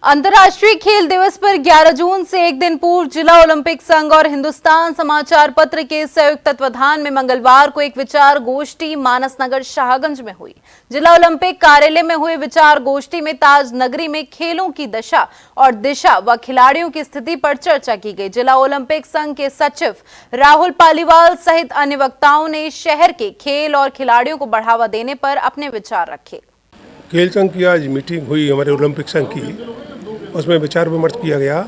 अंतर्राष्ट्रीय खेल दिवस पर 11 जून से एक दिन पूर्व जिला ओलंपिक संघ और हिंदुस्तान समाचार पत्र के संयुक्त तत्वाधान में मंगलवार को एक विचार गोष्ठी मानसनगर शाहगंज में हुई। जिला ओलंपिक कार्यालय में हुए विचार गोष्ठी में ताज नगरी में खेलों की दशा और दिशा व खिलाड़ियों की स्थिति पर चर्चा की गई। जिला ओलंपिक संघ के सचिव राहुल पालीवाल सहित अन्य वक्ताओं ने शहर के खेल और खिलाड़ियों को बढ़ावा देने पर अपने विचार रखे। खेल संघ की आज मीटिंग हुई हमारे ओलंपिक संघ की, उसमें विचार विमर्श किया गया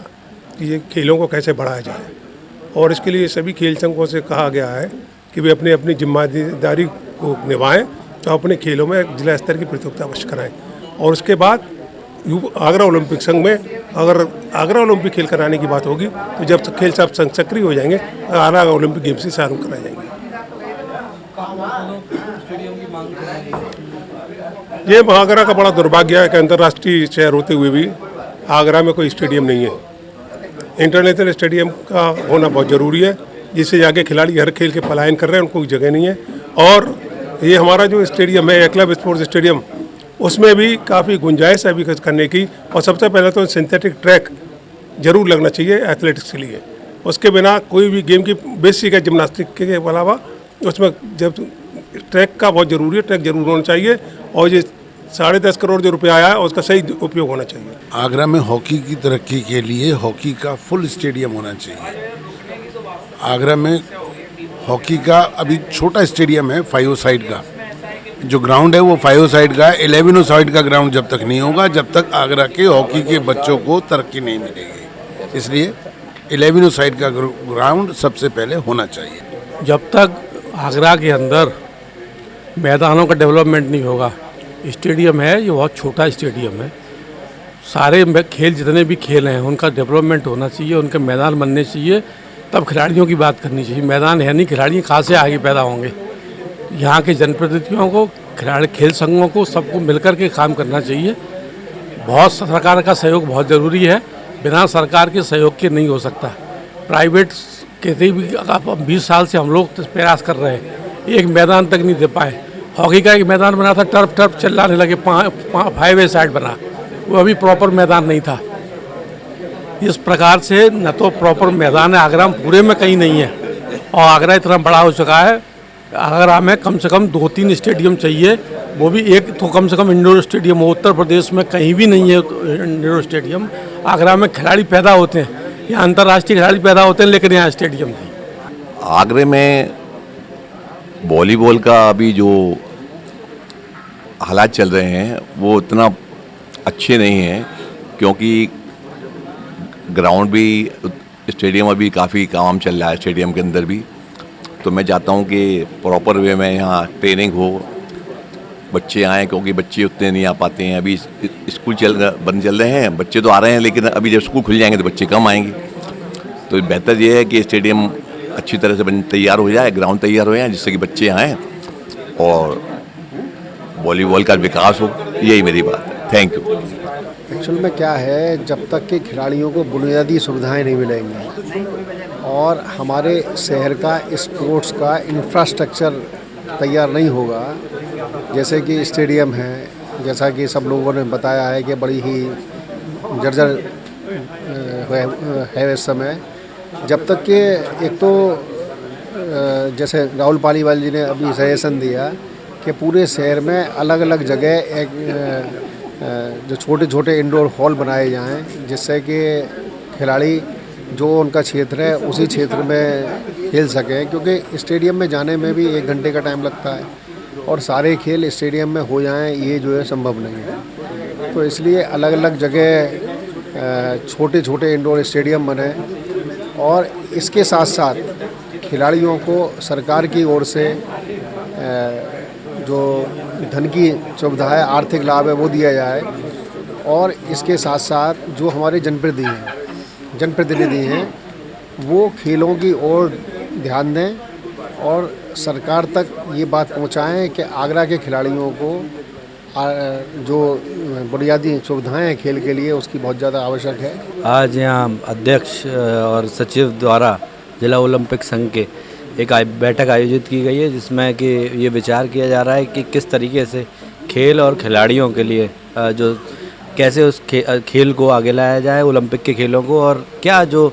कि ये खेलों को कैसे बढ़ाया जाए और इसके लिए सभी खेल संघों से कहा गया है कि वे अपनी अपनी जिम्मेदारी को निभाएं तो अपने खेलों में जिला स्तर की प्रतियोगिता अवश्य कराएं। और उसके बाद आगरा ओलंपिक संघ में अगर आगरा ओलंपिक खेल कराने की बात होगी तो जब खेल सब संघ सक्रिय हो जाएंगे आगरा ओलंपिक गेम्स ही आरंभ कराए जाएंगे। ये आगरा का बड़ा दुर्भाग्य है कि अंतर्राष्ट्रीय शहर होते हुए भी आगरा में कोई स्टेडियम नहीं है। इंटरनेशनल स्टेडियम का होना बहुत ज़रूरी है, जिससे आगे खिलाड़ी हर खेल के पलायन कर रहे हैं, उनको कोई जगह नहीं है। और ये हमारा जो स्टेडियम है क्लब स्पोर्ट्स स्टेडियम, उसमें भी काफ़ी गुंजाइश है विकास करने की। और सबसे पहले तो सिंथेटिक ट्रैक जरूर लगना चाहिए एथलेटिक्स के लिए। उसके बिना कोई भी गेम की बेसिक है जिम्नास्टिक के अलावा उसमें जब ट्रैक का बहुत ज़रूरी है, ट्रैक जरूर होना चाहिए। और ये 10.5 करोड़ जो रुपया आया है उसका सही उपयोग होना चाहिए। आगरा में हॉकी की तरक्की के लिए हॉकी का फुल स्टेडियम होना चाहिए। आगरा में हॉकी का अभी छोटा स्टेडियम है 5 साइड का, जो ग्राउंड है वो 5 साइड का है। 11 साइड का ग्राउंड जब तक नहीं होगा जब तक आगरा के हॉकी के बच्चों को तरक्की नहीं मिलेगी। इसलिए 11 साइड का ग्राउंड सबसे पहले होना चाहिए। जब तक आगरा के अंदर मैदानों का डेवलपमेंट नहीं होगा, स्टेडियम है ये बहुत छोटा स्टेडियम है, सारे खेल जितने भी खेल हैं उनका डेवलपमेंट होना चाहिए, उनके मैदान बनने चाहिए, तब खिलाड़ियों की बात करनी चाहिए। मैदान है नहीं, खिलाड़ी कहाँ से आगे पैदा होंगे। यहाँ के जनप्रतिनिधियों को, खिलाड़ी खेल संघों को, सबको मिलकर के काम करना चाहिए। बहुत सरकार का सहयोग बहुत ज़रूरी है, बिना सरकार के सहयोग के नहीं हो सकता। प्राइवेट कहते भी 20 साल से हम लोग प्रयास कर रहे हैं, एक मैदान तक नहीं दे पाए। हॉकी का एक मैदान बना था, टर्फ चिल्लाने लगे, 5 साइड बना, वो अभी प्रॉपर मैदान नहीं था। इस प्रकार से न तो प्रॉपर मैदान है आगरा में, पूरे में कहीं नहीं है। और आगरा इतना बड़ा हो चुका है, आगरा में कम से कम 2-3 स्टेडियम चाहिए, वो भी एक तो कम से कम इंडोर स्टेडियम हो। उत्तर प्रदेश में कहीं भी नहीं है इंडोर स्टेडियम। आगरा में खिलाड़ी पैदा होते हैं, यहाँ अंतर्राष्ट्रीय खिलाड़ी पैदा होते हैं, लेकिन यहाँ स्टेडियम नहीं। आगरे में वॉलीबॉल का अभी जो हालात चल रहे हैं वो उतना अच्छे नहीं हैं, क्योंकि ग्राउंड भी, स्टेडियम अभी काफ़ी काम चल रहा है स्टेडियम के अंदर भी। तो मैं चाहता हूँ कि प्रॉपर वे में यहाँ ट्रेनिंग हो, बच्चे आएँ, क्योंकि बच्चे उतने नहीं आ पाते हैं। अभी स्कूल बंद चल रहे हैं, बच्चे तो आ रहे हैं, लेकिन अभी जब स्कूल खुल जाएंगे तो बच्चे कम आएंगे। तो बेहतर ये है कि स्टेडियम अच्छी तरह से तैयार हो जाए, ग्राउंड तैयार हो जाए, जिससे कि बच्चे आएँ और वॉलीबॉल का विकास हो। यही मेरी बात है। Thank you. एक्चुअल में क्या है, जब तक कि खिलाड़ियों को बुनियादी सुविधाएं नहीं मिलेंगी और हमारे शहर का स्पोर्ट्स का इंफ्रास्ट्रक्चर तैयार नहीं होगा, जैसे कि स्टेडियम है, जैसा कि सब लोगों ने बताया है कि बड़ी ही जर्जर है इस समय। जब तक कि एक तो जैसे राहुल पालीवाल जी ने अभी सजेशन दिया कि पूरे शहर में अलग अलग जगह एक जो छोटे छोटे इंडोर हॉल बनाए जाएं, जिससे कि खिलाड़ी जो उनका क्षेत्र है उसी क्षेत्र में खेल सकें, क्योंकि स्टेडियम में जाने में भी 1 घंटे का टाइम लगता है और सारे खेल स्टेडियम में हो जाएं ये जो है संभव नहीं है। तो इसलिए अलग अलग जगह छोटे छोटे इंडोर स्टेडियम बने और इसके साथ साथ खिलाड़ियों को सरकार की ओर से जो धन की सुविधा है, आर्थिक लाभ है, वो दिया जाए। और इसके साथ साथ जो हमारे जनप्रतिनिधि हैं वो खेलों की ओर ध्यान दें और सरकार तक ये बात पहुंचाएं कि आगरा के खिलाड़ियों को जो बुनियादी सुविधाएं हैं खेल के लिए उसकी बहुत ज़्यादा आवश्यक है। आज यहाँ अध्यक्ष और सचिव द्वारा जिला ओलंपिक संघ के एक बैठक आयोजित की गई है, जिसमें कि ये विचार किया जा रहा है कि किस तरीके से खेल और खिलाड़ियों के लिए जो कैसे उस खेल को आगे लाया जाए, ओलंपिक के खेलों को, और क्या जो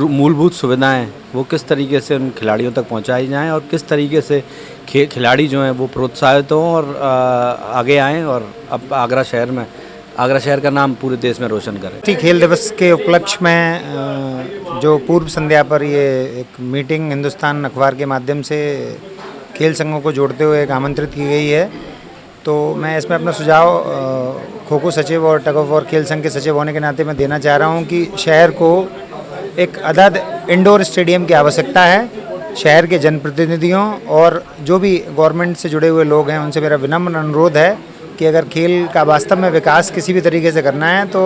मूलभूत सुविधाएं वो किस तरीके से उन खिलाड़ियों तक पहुंचाई जाएं और किस तरीके से खिलाड़ी जो हैं वो प्रोत्साहित हों और आगे आएं और अब आगरा शहर का नाम पूरे देश में रोशन करें। राष्ट्रीय खेल दिवस के उपलक्ष्य में जो पूर्व संध्या पर ये एक मीटिंग हिंदुस्तान अखबार के माध्यम से खेल संघों को जोड़ते हुए एक आमंत्रित की गई है, तो मैं इसमें अपना सुझाव खो खो सचिव और टग ऑफ वॉर खेल संघ के सचिव होने के नाते मैं देना चाह रहा हूँ कि शहर को एक अदद इंडोर स्टेडियम की आवश्यकता है। शहर के जनप्रतिनिधियों और जो भी गवर्नमेंट से जुड़े हुए लोग हैं उनसे मेरा विनम्र अनुरोध है कि अगर खेल का वास्तव में विकास किसी भी तरीके से करना है तो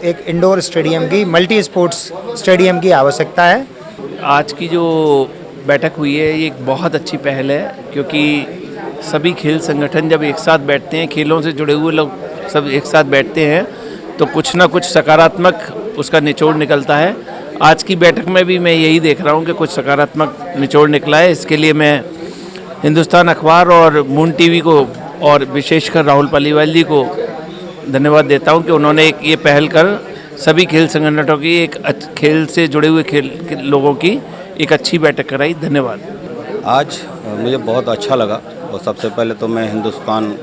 एक इंडोर स्टेडियम की, मल्टी स्पोर्ट्स स्टेडियम की आवश्यकता है। आज की जो बैठक हुई है ये एक बहुत अच्छी पहल है, क्योंकि सभी खेल संगठन जब एक साथ बैठते हैं, खेलों से जुड़े हुए लोग सब एक साथ बैठते हैं तो कुछ ना कुछ सकारात्मक उसका निचोड़ निकलता है। आज की बैठक में भी मैं यही देख रहा हूँ कि कुछ सकारात्मक निचोड़ निकला है। इसके लिए मैं हिंदुस्तान अखबार और मून टीवी को और विशेषकर राहुल पालीवाल जी को धन्यवाद देता हूँ कि उन्होंने एक ये पहल कर सभी खेल संगठनों की एक खेल से जुड़े हुए खेल के लोगों की एक अच्छी बैठक कराई। धन्यवाद। आज मुझे बहुत अच्छा लगा और सबसे पहले तो मैं हिंदुस्तान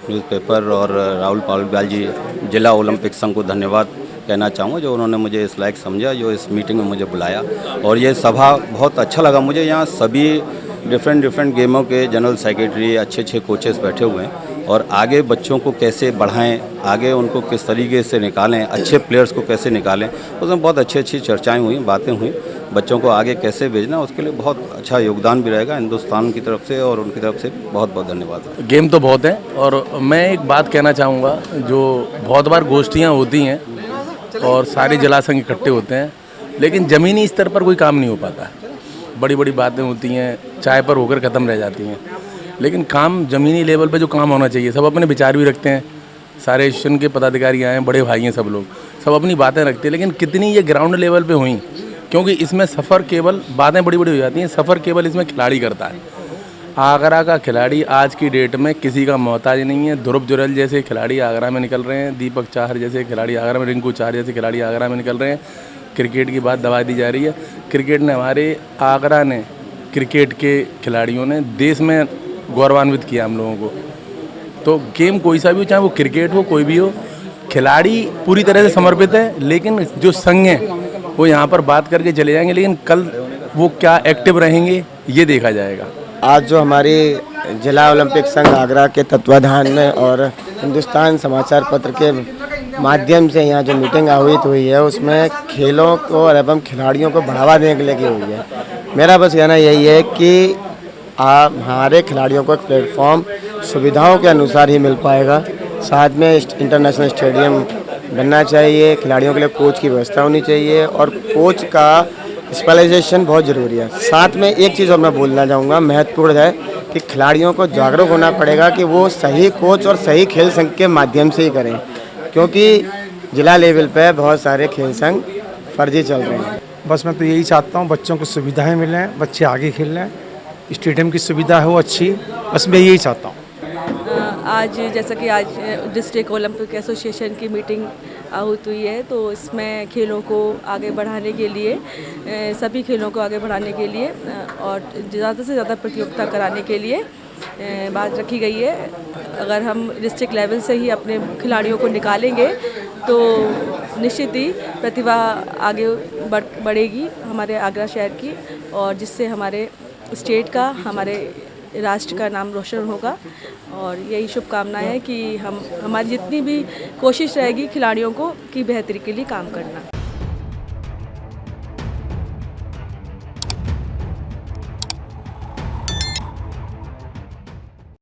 न्यूज़पेपर और राहुल पालीवाल जी जिला ओलंपिक संघ को धन्यवाद कहना चाहूँगा जो उन्होंने मुझे इस लायक समझा, जो इस मीटिंग में मुझे बुलाया। और ये सभा बहुत अच्छा लगा मुझे। यहाँ सभी डिफरेंट गेमों के जनरल सेक्रेटरी, अच्छे कोचेस बैठे हुए हैं और आगे बच्चों को कैसे बढ़ाएं, आगे उनको किस तरीके से निकालें, अच्छे प्लेयर्स को कैसे निकालें, उसमें बहुत अच्छी चर्चाएं हुई, बातें हुई। बच्चों को आगे कैसे भेजना उसके लिए बहुत अच्छा योगदान भी रहेगा हिंदुस्तान की तरफ से और उनकी तरफ से बहुत बहुत धन्यवाद। गेम तो बहुत है और मैं एक बात कहना चाहूँगा, जो बहुत बार गोष्ठियाँ होती हैं और सारे जिला संघ इकट्ठे होते हैं, लेकिन ज़मीनी स्तर पर कोई काम नहीं हो पाता। बड़ी बातें होती हैं, चाय पर होकर ख़त्म रह जाती हैं, लेकिन काम ज़मीनी लेवल पे जो काम होना चाहिए, सब अपने विचार भी रखते हैं। सारे स्टेशन के पदाधिकारी आए हैं, बड़े भाई हैं, सब लोग सब अपनी बातें रखते हैं, लेकिन कितनी ये ग्राउंड लेवल पे हुई, क्योंकि इसमें सफ़र केवल बातें बड़ी हो जाती हैं, सफ़र केवल इसमें खिलाड़ी करता है। आगरा का खिलाड़ी आज की डेट में किसी का मोहताज नहीं है। ध्रुव जुरैल जैसे खिलाड़ी आगरा में निकल रहे हैं, दीपक चाहर जैसे खिलाड़ी आगरा में, रिंकू चाहर जैसे खिलाड़ी आगरा में निकल रहे हैं। क्रिकेट की बात दबा दी जा रही है। क्रिकेट ने हमारे आगरा ने क्रिकेट के खिलाड़ियों ने देश में गौरवान्वित किया हम लोगों को। तो गेम कोई सा भी हो, चाहे वो क्रिकेट हो, कोई भी हो, खिलाड़ी पूरी तरह से समर्पित है, लेकिन जो संघ है वो यहाँ पर बात करके चले जाएंगे, लेकिन कल वो क्या एक्टिव रहेंगे ये देखा जाएगा। आज जो हमारी जिला ओलंपिक संघ आगरा के तत्वाधान में और हिंदुस्तान समाचार पत्र के माध्यम से यहाँ जो मीटिंग आयोजित हुई है उसमें खेलों को और एवं खिलाड़ियों को बढ़ावा देने के लिए की हुई है। मेरा बस कहना यही है कि हमारे खिलाड़ियों को एक प्लेटफॉर्म सुविधाओं के अनुसार ही मिल पाएगा। साथ में इंटरनेशनल स्टेडियम बनना चाहिए, खिलाड़ियों के लिए कोच की व्यवस्था होनी चाहिए और कोच का स्पेशलाइजेशन बहुत ज़रूरी है। साथ में एक चीज़ और मैं बोलना चाहूँगा, महत्वपूर्ण है कि खिलाड़ियों को जागरूक होना पड़ेगा कि वो सही कोच और सही खेल संघ के माध्यम से ही करें, क्योंकि जिला लेवल पे बहुत सारे खेल संघ फर्जी चल रहे हैं। बस मैं तो यही चाहता हूँ बच्चों को सुविधाएं मिलें, बच्चे आगे खेल लें, स्टेडियम की सुविधा हो अच्छी, बस मैं यही चाहता हूँ। आज जैसा कि आज डिस्ट्रिक्ट ओलंपिक एसोसिएशन की मीटिंग आहूत हुई है, तो इसमें खेलों को आगे बढ़ाने के लिए, सभी खेलों को आगे बढ़ाने के लिए और ज़्यादा से ज़्यादा प्रतियोगिता कराने के लिए बात रखी गई है। अगर हम डिस्ट्रिक्ट लेवल से ही अपने खिलाड़ियों को निकालेंगे तो निश्चित ही प्रतिभा आगे बढ़ेगी हमारे आगरा शहर की, और जिससे हमारे स्टेट का, हमारे राष्ट्र का नाम रोशन होगा। और यही शुभकामनाएं है कि हमारी जितनी भी कोशिश रहेगी खिलाड़ियों को की बेहतरी के लिए काम करना।